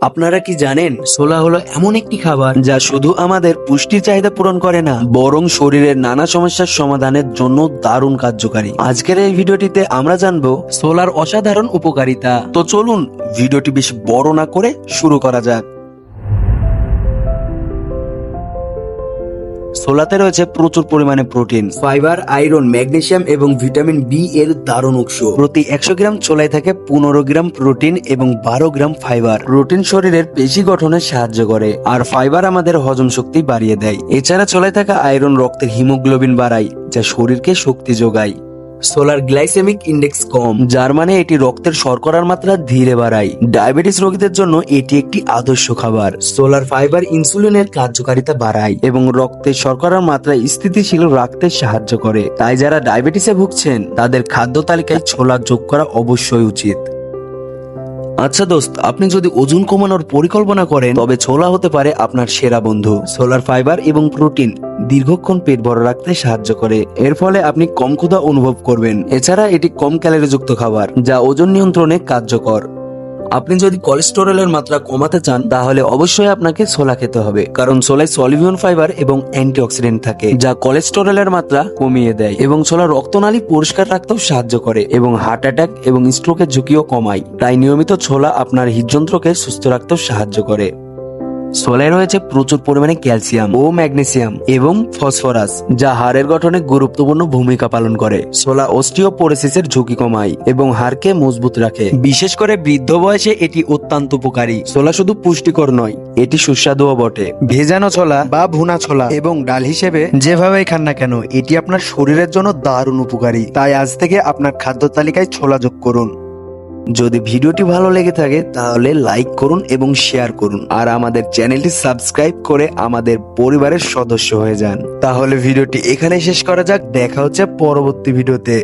আপনারা কি জানেন ছোলা হলো এমন একটি খাবার যা শুধু আমাদের পুষ্টির চাহিদা পূরণ করে না, বরং শরীরের নানা সমস্যার সমাধানের জন্য দারুণ কার্যকারী। আজকের এই ভিডিওটিতে আমরা জানবো ছোলার অসাধারণ উপকারিতা। তো চলুন ভিডিওটি বেশি বড় না করে শুরু করা যাক। ছোলাতে রয়েছে প্রচুর পরিমাণে প্রোটিন, ফাইবার, আয়রন, ম্যাগনেসিয়াম এবং ভিটামিন বি এর দারুণ উৎস। প্রতি 100 গ্রাম ছোলায় থাকে 15 গ্রাম প্রোটিন এবং 12 গ্রাম ফাইবার। প্রোটিন শরীরের পেশি গঠনে সাহায্য করে, আর ফাইবার আমাদের হজম শক্তি বাড়িয়ে দেয়। এছাড়া ছোলায় থাকা আয়রন রক্তের হিমোগ্লোবিন বাড়ায়, যা শরীরকে শক্তি যোগায়। সোলার গ্লাইসেমিক ইন্ডেক্স কম, যার মানে এটি রক্তের শর্করার মাত্রা ধীরে বাড়ায়। ডায়াবেটিস রোগীদের জন্য এটি একটি আদর্শ খাবার। সোলার ফাইবার ইনসুলিনের কার্যকারিতা বাড়ায় এবং রক্তের শর্করার মাত্রা স্থিতিশীল রাখতে সাহায্য করে। তাই যারা ডায়াবেটিসে ভুগছেন তাদের খাদ্য তালিকায় ছোলা যোগ করা অবশ্যই উচিত। আচ্ছা দোস্ত, আপনি যদি ওজন কমানোর পরিকল্পনা করেন তবে ছোলা হতে পারে আপনার সেরা বন্ধু। ছোলার ফাইবার এবং প্রোটিন দীর্ঘক্ষণ পেট ভরা রাখতে সাহায্য করে, এর ফলে আপনি কম ক্ষুধা অনুভব করবেন। এছাড়া এটি কম ক্যালোরিযুক্ত খাবার, যা ওজন নিয়ন্ত্রণে কার্যকর। আপনি যদি কোলেস্টেরলের মাত্রা কমাতে চান তাহলে অবশ্যই আপনাকে ছোলা খেতে হবে, কারণ ছোলায় সলিউবল ফাইবার এবং অ্যান্টিঅক্সিডেন্ট থাকে, যা কোলেস্টেরলের মাত্রা কমিয়ে দেয় এবং ছোলা রক্তনালী পরিষ্কার রাখতেও সাহায্য করে এবং হার্ট অ্যাটাক এবং স্ট্রোকের ঝুঁকিও কমায়। তাই নিয়মিত ছোলা আপনার হৃদযন্ত্রকে সুস্থ রাখতেও সাহায্য করে। ছোলায় রয়েছে প্রচুর পরিমাণে ক্যালসিয়াম ও ম্যাগনেসিয়াম এবং ফসফরাস, যা হাড়ের গঠনে গুরুত্বপূর্ণ ভূমিকা পালন করে। ছোলা অস্টিওপোরোসিসের ঝুঁকি কমায় এবং হাড়কে মজবুত রাখে। বিশেষ করে বৃদ্ধ বয়সে এটি অত্যন্ত উপকারী। ছোলা শুধু পুষ্টিকর নয়, এটি সুস্বাদুও বটে। ভেজানো ছোলা বা ভুনা ছোলা এবং ডাল হিসেবে যেভাবেই খান না কেন, এটি আপনার শরীরের জন্য দারুণ উপকারী। তাই আজ থেকে আপনার খাদ্য তালিকায় ছোলা যোগ করুন। যদি ভিডিওটি ভালো লেগে থাকে তাহলে লাইক করুন এবং শেয়ার করুন, আর আমাদের চ্যানেলটি সাবস্ক্রাইব করে আমাদের পরিবারের সদস্য হয়ে যান। তাহলে ভিডিওটি এখানে শেষ করা যাক। দেখা হচ্ছে পরবর্তী ভিডিওতে।